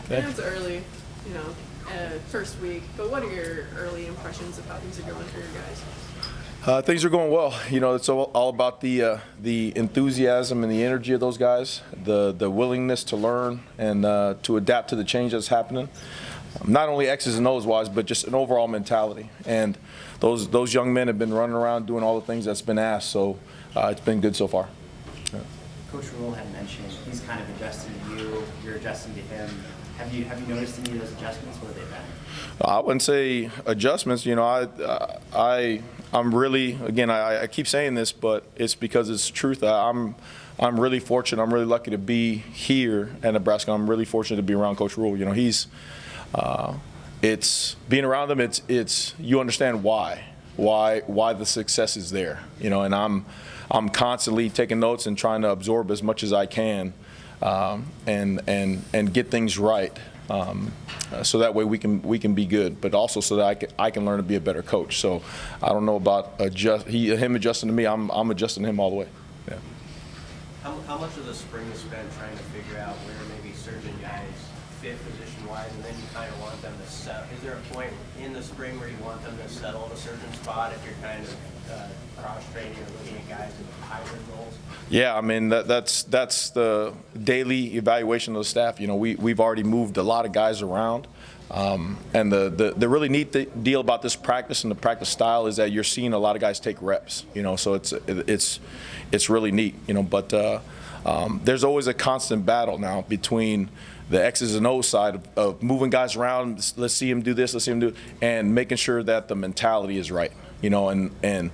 I know it's early, you know, first week, but what are your early impressions of how things are going for your guys? Things are going well. You know, it's all about the enthusiasm and the energy of those guys, the willingness to learn and to adapt to the change that's happening. Not only X's and O's wise, but just an overall mentality. And those young men have been running around doing all the things that's been asked. So it's been good so far. Yeah. Coach Rule had mentioned he's kind of adjusting to you. You're adjusting to him. Have you noticed any of those adjustments? What have they been? I wouldn't say adjustments. You know, I'm really, again, I keep saying this, but it's because it's truth. I'm really fortunate. I'm really lucky to be here at Nebraska. I'm really fortunate to be around Coach Rule. You know, it's being around him. It's you understand why the success is there. You know, and I'm constantly taking notes and trying to absorb as much as I can, and get things right. So that way we can be good, but also so that I can learn to be a better coach. So I don't know about him adjusting to me. I'm adjusting to him all the way. Yeah. How much of the spring is spent trying to figure out where maybe certain guys fit position-wise, and then you kind of want them to settle? Is there a point in the spring where you want them to settle in a certain spot if you're kind of cross-training or looking at guys in hybrid roles? Yeah, I mean that's the daily evaluation of the staff. You know, we've already moved a lot of guys around, and the really neat deal about this practice and the practice style is that you're seeing a lot of guys take reps. You know, so it's really neat. You know, but there's always a constant battle now between the X's and O's side of moving guys around. Let's see him do this. Let's see him do, and making sure that the mentality is right. You know, and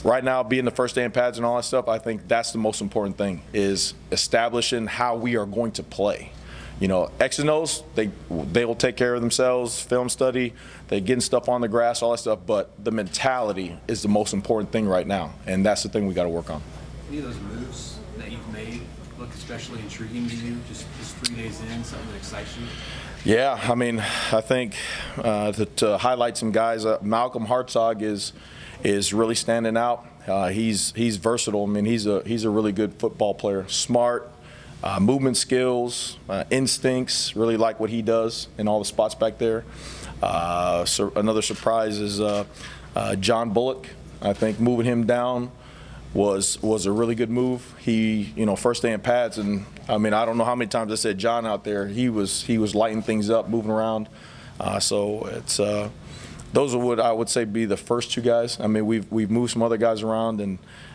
right now, being the first day in pads and all that stuff, I think that's the most important thing, is establishing how we are going to play. You know, X and O's, they will take care of themselves, film study, they getting stuff on the grass, all that stuff, but the mentality is the most important thing right now, and that's the thing we got to work on. Any of those moves that you've made look especially intriguing to you, just 3 days in, something that excites you? Yeah, I mean, I think to highlight some guys, Malcolm Hartzog is really standing out. He's versatile. I mean, he's a really good football player. Smart, movement skills, instincts. Really like what he does in all the spots back there. So another surprise is John Bullock. I think moving him down was a really good move. He, you know, first day in pads, and I mean, I don't know how many times I said John out there. He was lighting things up, moving around. So it's those are what I would say be the first two guys. I mean, we've moved some other guys around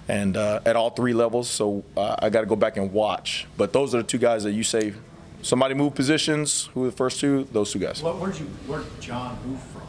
and at all three levels. So I got to go back and watch. But those are the two guys that you say somebody moved positions. Who are the first two? Those two guys. Where did John move from?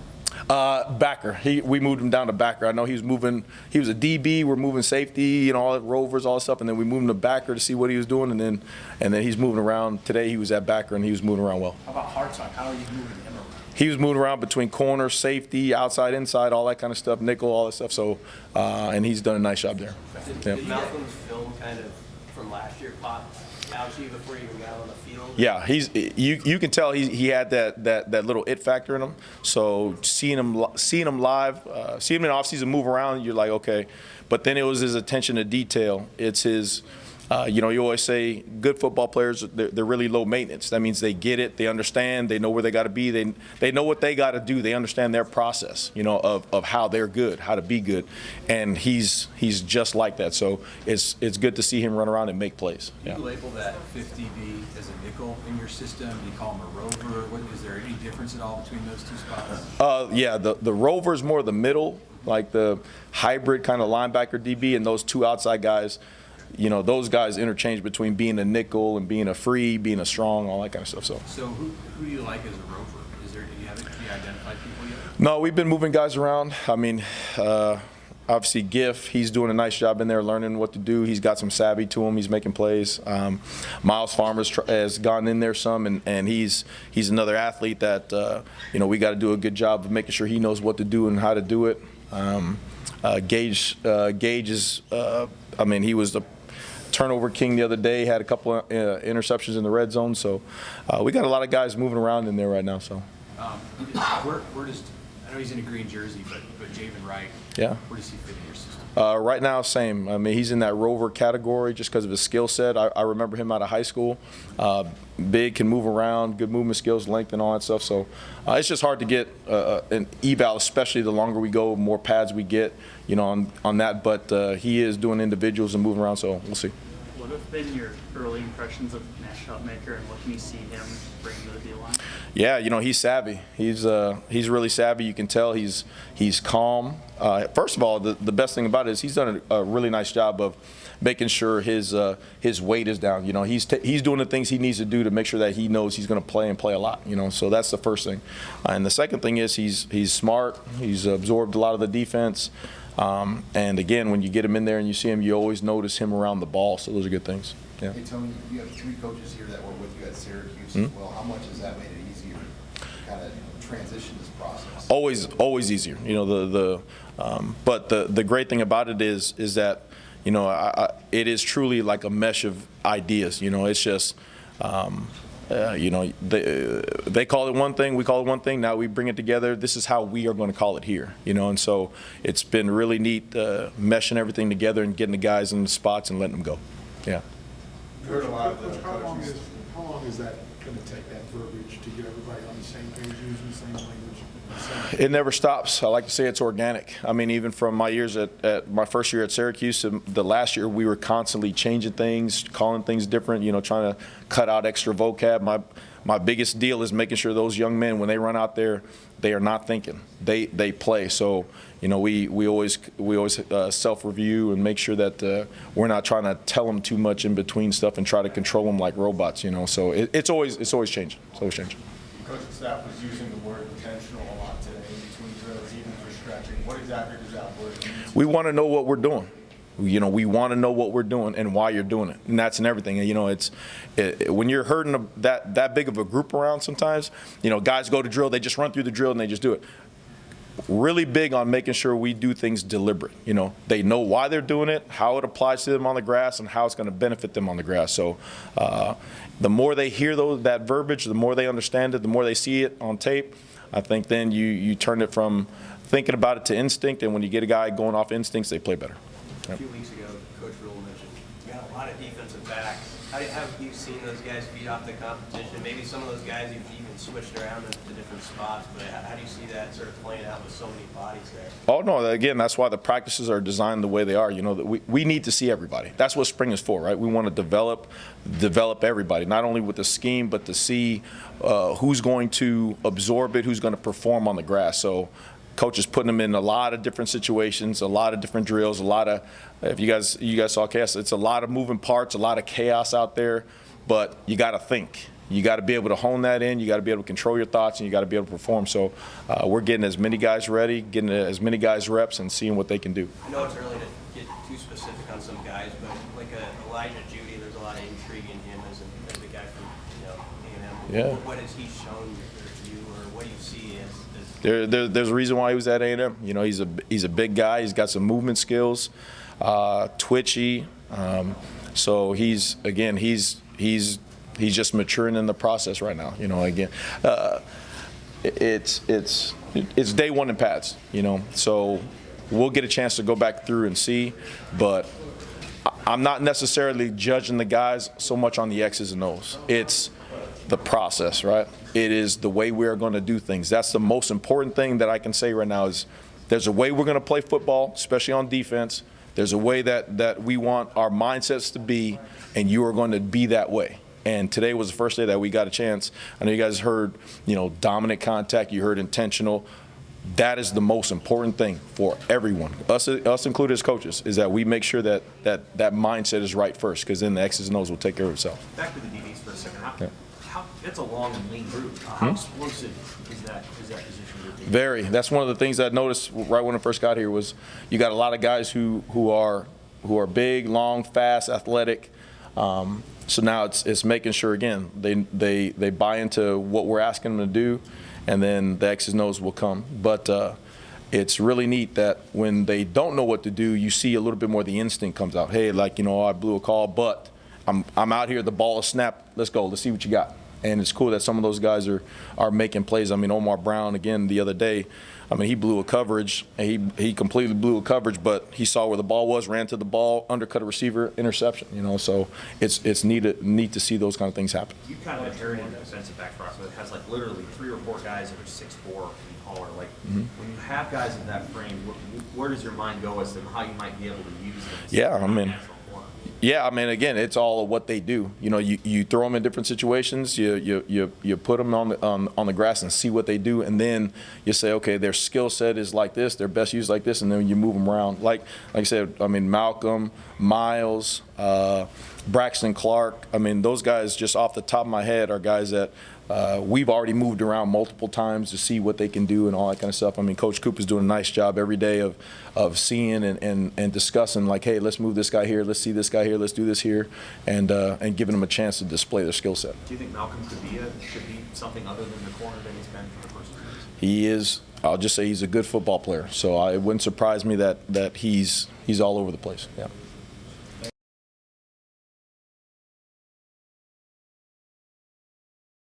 Backer. We moved him down to backer. I know he was a DB. We're moving safety, you know, all the rovers, all that stuff, and then we moved him to backer to see what he was doing, and then he's moving around. Today he was at backer and he was moving around well. How about Hartzog? How are you moving him around? He was moving around between corner, safety, outside, inside, all that kind of stuff, nickel, all that stuff. So, and he's done a nice job there. Did Malcolm's film kind of from last year pop out to you before you even got on the field? Yeah, you can tell he had that little it factor in him. So seeing him live, seeing him in off-season move around, you're like, okay. But then it was his attention to detail. It's his, you know, you always say good football players, they're really low maintenance. That means they get it, they understand, they know where they got to be, they know what they got to do, they understand their process, you know, of how they're good, how to be good, and he's just like that. So it's good to see him run around and make plays. Do you label that 50B as a nickel in your system? Do you call him a rover? Is there any difference at all between those two spots? Yeah, the rover is more the middle, like the hybrid kind of linebacker DB, and those two outside guys. You know, those guys interchange between being a nickel and being a free, being a strong, all that kind of stuff. So who do you like as a rover? Do you identify people yet? No, we've been moving guys around. I mean, obviously Giff, he's doing a nice job in there learning what to do. He's got some savvy to him. He's making plays. Miles Farmers has gone in there some, and he's another athlete that, you know, we got to do a good job of making sure he knows what to do and how to do it. Gage is, I mean, he was the turnover king the other day, had a couple of interceptions in the red zone. So we got a lot of guys moving around in there right now. So where does I know he's in a green jersey, but Javen Wright, Yeah. where does he fit in your system? Right now, same. I mean, he's in that rover category just because of his skill set. I remember him out of high school. Big, can move around, good movement skills, length, and all that stuff. So it's just hard to get an eval, especially the longer we go, more pads we get, on that. But he is doing individuals and moving around, so we'll see. What have been your early impressions of Nash Shotmaker, and what can you see him bring to the D-line? Yeah, he's savvy. He's really savvy. You can tell he's calm. First of all, the best thing about it is he's done a really nice job of making sure his weight is down. He's doing the things he needs to do to make sure that he knows he's going to play and play a lot. So that's the first thing. And the second thing is he's smart. He's absorbed a lot of the defense. And again, when you get him in there and you see him, you always notice him around the ball. So those are good things. Yeah. Hey, Tony, you have 3 coaches here that were with you at Syracuse as well. How much has that made it easier to kind of transition this process? Always easier. But the great thing about it is that it is truly like a mesh of ideas. It's just they call it one thing, we call it one thing. Now we bring it together. This is how we are going to call it here. And so it's been really neat meshing everything together and getting the guys in the spots and letting them go. Yeah. Heard a lot of the how long is that going to take, that verbiage, to get everybody on the same page, using the same language? It never stops. I like to say it's organic. I mean, even from my years at my first year at Syracuse, and the last year we were constantly changing things, calling things different, trying to cut out extra vocab. My biggest deal is making sure those young men, when they run out there, they are not thinking. They play. So, we always self-review and make sure that we're not trying to tell them too much in between stuff and try to control them like robots. So it's always changing. It's always changing. The coaching staff was using the word intentional a lot today in between drills, even for stretching. What exactly does that word mean? We want to know what we're doing. We want to know what we're doing and why you're doing it, and that's in everything. When you're herding that big of a group around, sometimes guys go to drill, they just run through the drill and they just do it. Really big on making sure we do things deliberate. They know why they're doing it, how it applies to them on the grass, and how it's going to benefit them on the grass. So the more they hear that verbiage, the more they understand it, the more they see it on tape. I think then you turn it from thinking about it to instinct, and when you get a guy going off instincts, they play better. A few weeks ago, Coach Rule mentioned you got a lot of defensive backs. How have you seen those guys feed off the competition? Maybe some of those guys you've even switched around into different spots, but how do you see that sort of playing out with so many bodies there? Oh, no, again, that's why the practices are designed the way they are. We need to see everybody. That's what spring is for, right? We want to develop everybody, not only with the scheme, but to see who's going to absorb it, who's going to perform on the grass. So coach is putting them in a lot of different situations, a lot of different drills, a lot of, if you guys saw chaos, it's a lot of moving parts, a lot of chaos out there, but you got to think. You got to be able to hone that in. You got to be able to control your thoughts, and you got to be able to perform. So we're getting as many guys ready, getting as many guys reps, and seeing what they can do. I know it's early to get too specific on some guys, but like Elijah Judy, there's a lot of intrigue in him as the guy from A&M. Yeah. What has he shown you, or what do you see as There's a reason why he was at A&M. He's a big guy. He's got some movement skills, twitchy. So he's just maturing in the process right now. It's day one in pads. So we'll get a chance to go back through and see, but I'm not necessarily judging the guys so much on the X's and O's. It's the process, right? It is the way we are going to do things. That's the most important thing that I can say right now is there's a way we're going to play football, especially on defense. There's a way that we want our mindsets to be, and you are going to be that way. And today was the first day that we got a chance. I know you guys heard, dominant contact. You heard intentional. That is the most important thing for everyone, us included as coaches, is that we make sure that mindset is right first, because then the X's and O's will take care of itself. Back to the DBs for a second. Yeah. It's a long and lean group. How explosive is that position group? Very. That's one of the things that I noticed right when I first got here was you got a lot of guys who are big, long, fast, athletic. So now it's making sure, again, they buy into what we're asking them to do, and then the X's and O's will come. But it's really neat that when they don't know what to do, you see a little bit more of the instinct comes out. Hey, I blew a call, but I'm out here, the ball is snapped. Let's go. Let's see what you got. and it's cool that some of those guys are making plays. I mean, Omar Brown again the other day. I mean, he blew a coverage, and he completely blew a coverage, but he saw where the ball was, ran to the ball, undercut a receiver, interception. You know, so it's neat to see those kind of things happen. You kind of inherited a defensive back process that has like literally 3 or 4 guys that are 6'4" and taller. Like when you have guys in that frame, where does your mind go as to how you might be able to use them? Yeah, I mean. Yeah, I mean, again, it's all of what they do. You know, you throw them in different situations. You put them on the grass and see what they do, and then you say, okay, their skill set is like this, their best use like this, and then you move them around. Like I said, I mean, Malcolm, Miles, Braxton Clark. I mean, those guys, just off the top of my head, are guys that we've already moved around multiple times to see what they can do and all that kind of stuff. I mean, Coach Coop is doing a nice job every day of seeing and discussing, like, hey, let's move this guy here, let's see this guy here, let's do this here, and giving them a chance to display their skill set. Do you think Malcolm could be something other than the corner that he's been for the first 2 years? He is. I'll just say he's a good football player. So it wouldn't surprise me that he's all over the place. Yeah.